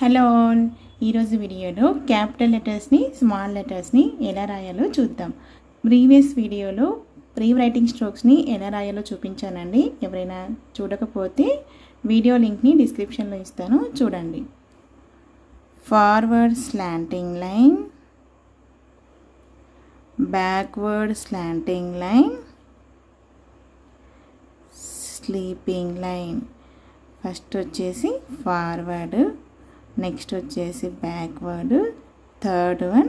Hello all, ఈరోజు వీడియోలో capital లెటర్స్ని small లెటర్స్ని ఎలా రాయాలో చూద్దాం. ప్రీవియస్ వీడియోలో ప్రీ రైటింగ్ స్ట్రోక్స్ని ఎలా రాయాలో చూపించానండి. ఎవరైనా చూడకపోతే వీడియో లింక్ని డిస్క్రిప్షన్లో ఇస్తాను, చూడండి. Forward slanting line, backward slanting line, sleeping line. First వచ్చేసి ఫార్వర్డ్, నెక్స్ట్ వచ్చేసి backward, third one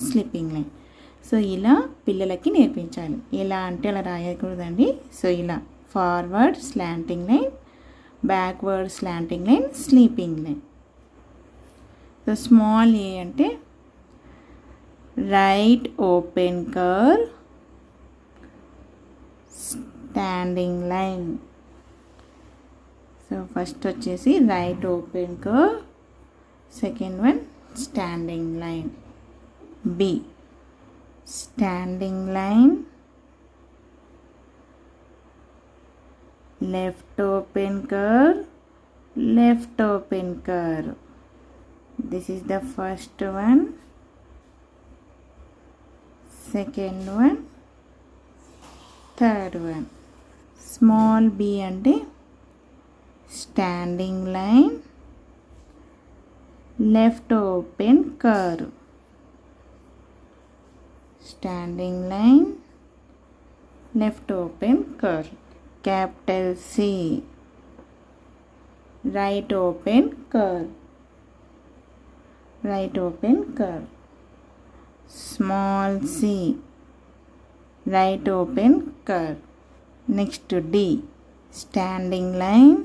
slipping line. So ఇలా పిల్లలకి నేర్పించాలి. ఎలా అంటే అలా రాయకూడదండి. సో ఇలా forward slanting line, backward slanting line, sleeping line. So small a అంటే right open curve, standing line. So first వచ్చేసి right open curve, second one standing line. B standing line, left open curve, left open curve. This is the first one, second one, third one. Small b ante standing line, left open curve. Standing line, left open curve. Capital C, right open curve. Right open curve. Small c, right open curve. Next to D, standing line,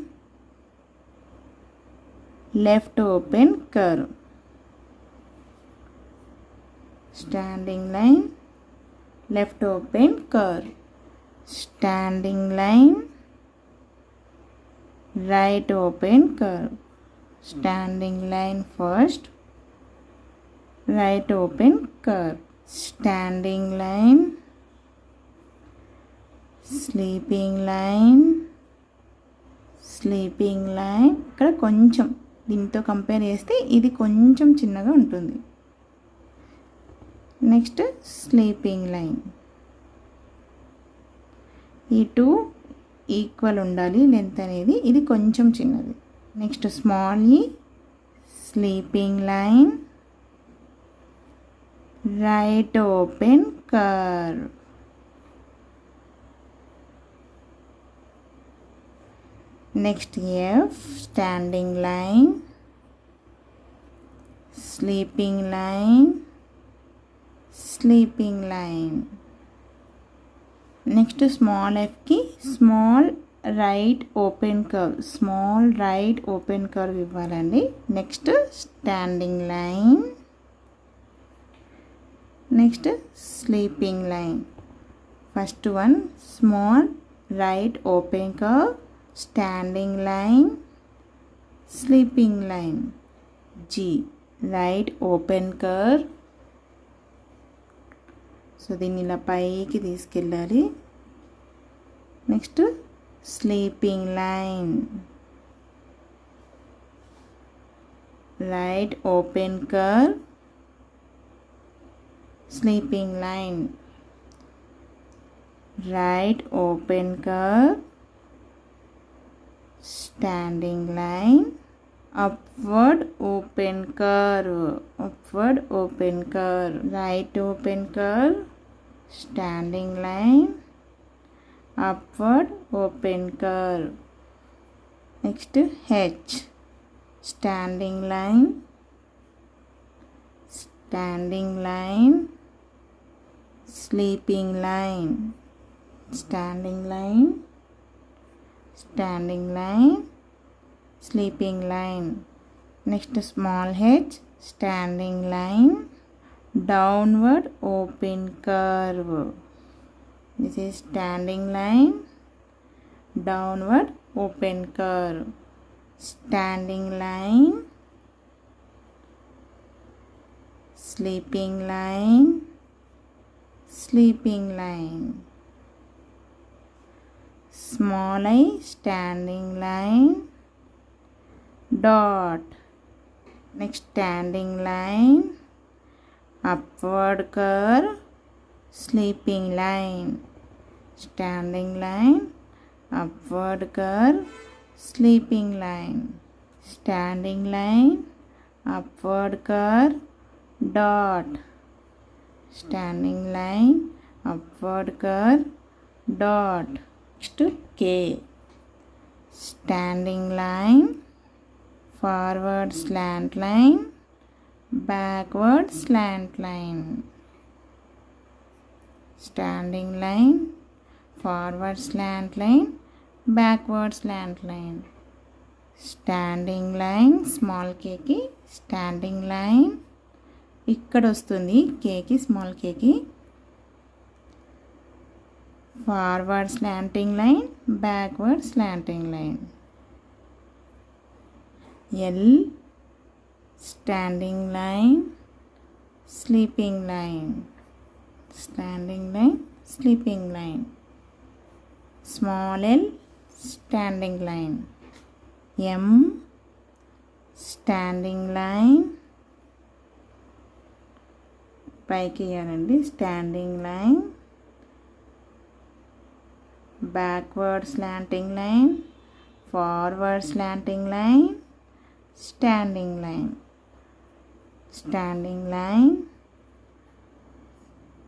left open curve. Standing line, left open curve. Standing line, right open curve. Standing line first, right open curve. Standing line, sleeping line, sleeping line. ఇక్కడ కొంచెం దీంతో compare చేస్తే ఇది కొంచెం చిన్నగా ఉంటుంది. Next sleeping line. ఈ two equal ఉండాలి లెంత్ అనేది, ఇది కొంచెం చిన్నది. Next small e, sleeping line, right open curve. Next f, standing line, sleeping line, sleeping line. Next small ఎఫ్కి small right open curve, small right open curve ఇవ్వాలండి. Next standing line, next sleeping line. First one small right open curve, standing line, sleeping line. G right open curve. So దీన్ని ఇలా పైకి తీసుకెళ్ళాలి. Next sleeping line, right open curve, sleeping line, right open curve, standing line, upward open curve, upward open curve, right open curve, standing line, upward open curve. Next H, standing line, standing line, sleeping line, standing line, standing line, sleeping line. Next small h, standing line, downward open curve. This is standing line, downward open curve. Standing line, sleeping line, sleeping line. Small I, standing line, dot. Next, standing line, upward curve, sleeping line. Standing line, upward curve, sleeping line. Standing line, upward curve, dot. Standing line, upward curve, dot. Next, K. Standing line, forward slant line, backward slant line. Standing line, forward slant line, backward slant line. Standing line, small k కి standing line ఇక్కడ వస్తుంది, కేకి small కేకి. Forward slanting line, backward slanting line. L, standing line, sleeping line. Standing line, sleeping line. Small l, standing line. M, standing line, పైకి ఇవ్వాలండి, standing line, backward slanting line, forward slanting line, standing line. Standing line,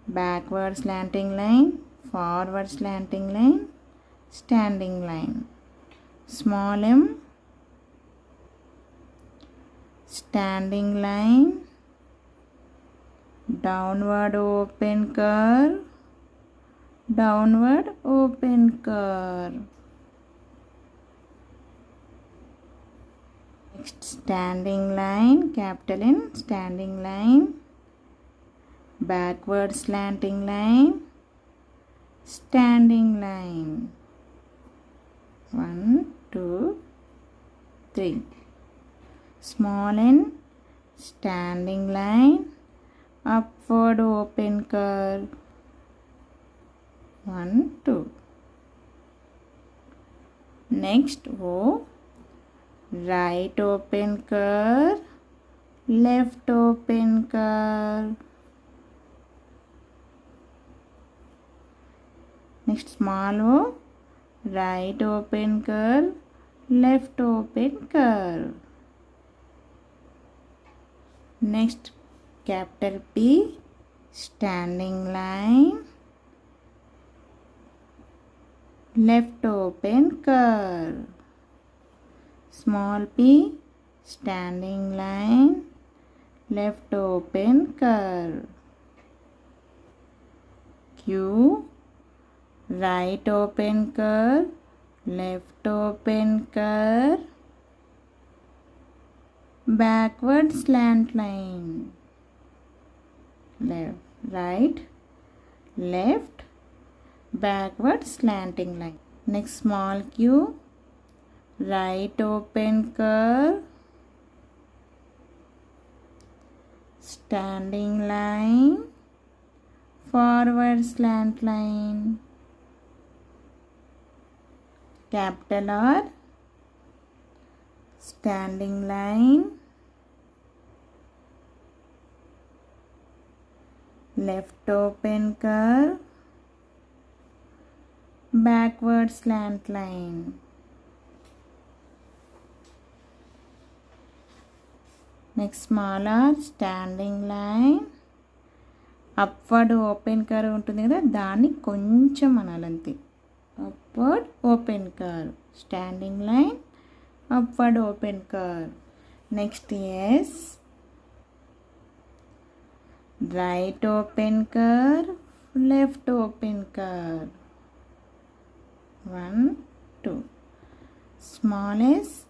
backward slanting line, forward slanting line, standing line. Small m, standing line, downward open curve, downward open curve. Next, standing line, capital N, standing line, backward slanting line, standing line. 1, 2, 3. Small n, standing line, upward open curve. 1, 2. Next, O, right open curve, left open curve. Next, small o, right open curve, left open curve. Next, capital P, standing line, left open curve. Small p, standing line, left open curve. Q, right open curve, left open curve, backward slant line. Left, right, left, backward slanting line. Next, small q, right open curve, standing line, forward slant line. Capital R, standing line, left open curve, backward slant line. Next, small r, standing line, upward open curve ఉంటుంది కదా, దాన్ని కొంచెం అనాలంతే. upward open curve, standing line, upward open curve. Next, S, right open curve, left open curve. 1, 2. Small s,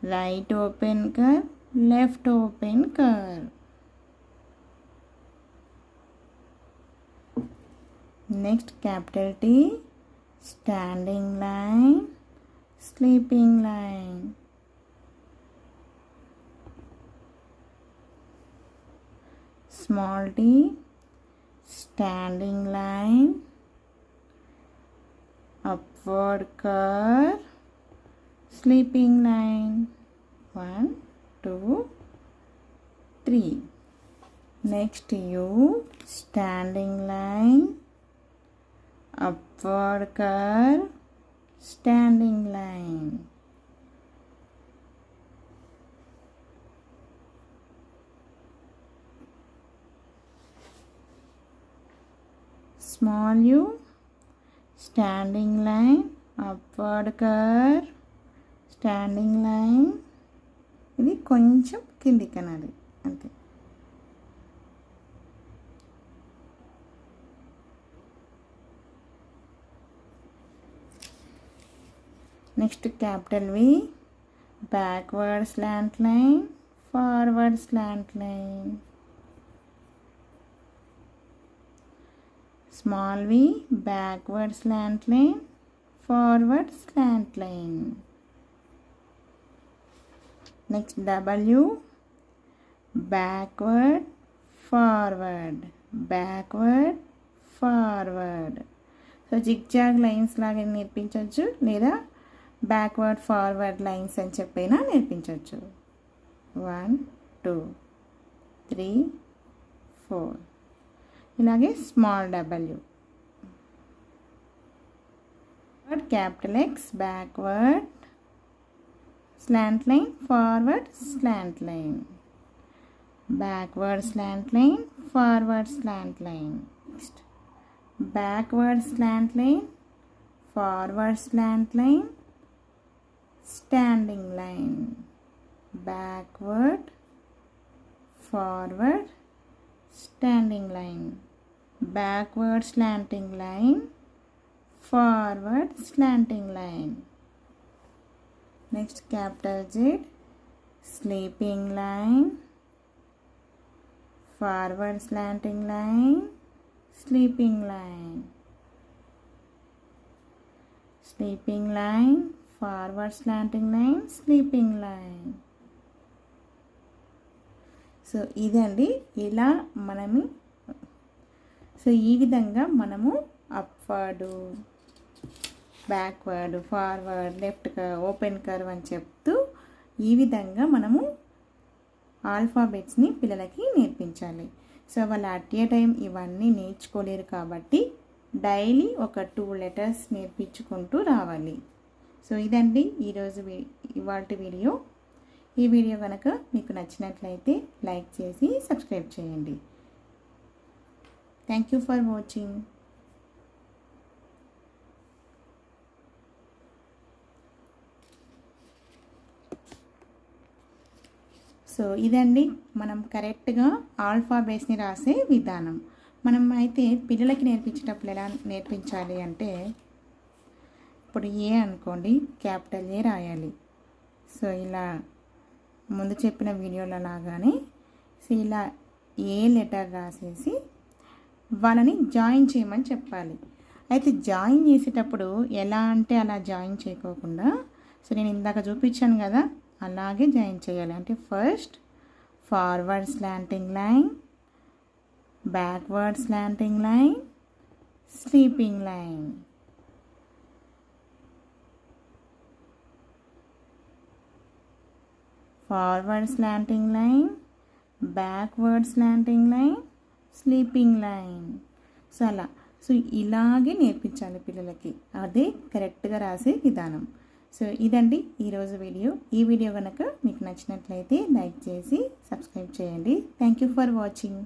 right open curve, left open curve. Next, capital T, standing line, sleeping line. Small t, standing line, upward curve, sleeping line. 1, 2, 3. Next U, standing line, upward curve, standing line. Small u, standing line, upward curve, standing line. ఇది కొంచెం కిందికి అనాలి అంతే. Next capital వి, backward slant line, forward slant line. Small v, backward slant line, forward slant line. Next W, backward, forward, backward, forward. So zigzag lines లాగా నేర్పించవచ్చు, లేదా backward forward lines అని చెప్పైనా నేర్పించవచ్చు. 1 2 3 4. ఇలాగే small W, capital X, backward slant line, forward slant line, backward slant line, forward slant line. Next backward slant line, forward slant line, standing line, backward, forward, standing line, backward slanting line, forward slanting line. Next capital Z, sleeping line, forward slanting line, sleeping line, sleeping line, forward slanting line, sleeping line. So ఇదండి ఇలా మనము ఈ విధంగా మనము upward, backward, forward, left curve, open curve అని చెప్తూ ఈ విధంగా మనము ఆల్ఫాబెట్స్ని పిల్లలకి నేర్పించాలి. సో వాళ్ళు అట్ ఏ టైం ఇవన్నీ నేర్చుకోలేరు కాబట్టి డైలీ ఒక 2 లెటర్స్ నేర్పించుకుంటూ రావాలి. సో ఇదండి ఇవాల్టి వీడియో. ఈ వీడియో కనుక మీకు నచ్చినట్లయితే లైక్ చేసి సబ్స్క్రైబ్ చేయండి. Thank you for watching. So ఇదండి మనం కరెక్ట్గా ఆల్ఫాబెట్స్ని రాసే విధానం. మనం అయితే పిల్లలకి నేర్పించేటప్పుడు ఎలా నేర్పించాలి అంటే, ఇప్పుడు ఏ అనుకోండి, క్యాపిటల్ ఏ రాయాలి. సో ఇలా ముందు చెప్పిన వీడియోలో లాగానే ఇలా ఏ లెటర్ రాసేసి వాళ్ళని జాయిన్ చేయమని చెప్పాలి. అయితే జాయిన్ చేసేటప్పుడు ఎలా అంటే అలా జాయిన్ చేయకోకుండా, సో నేను ఇందాక చూపించాను కదా అలాగే జాయిన్ చేయాలి. అంటే first forward slanting line, backward slanting line, sleeping line, forward slanting line, backward slanting line, sleeping line. So అలా ఇలాగే నేర్పించాలి పిల్లలకి. అదే కరెక్ట్గా రాసే విధానం. సో ఇదండి ఈరోజు వీడియో. ఈ వీడియో కనుక మీకు నచ్చినట్లయితే లైక్ చేసి సబ్స్క్రైబ్ చేయండి. Thank you for watching.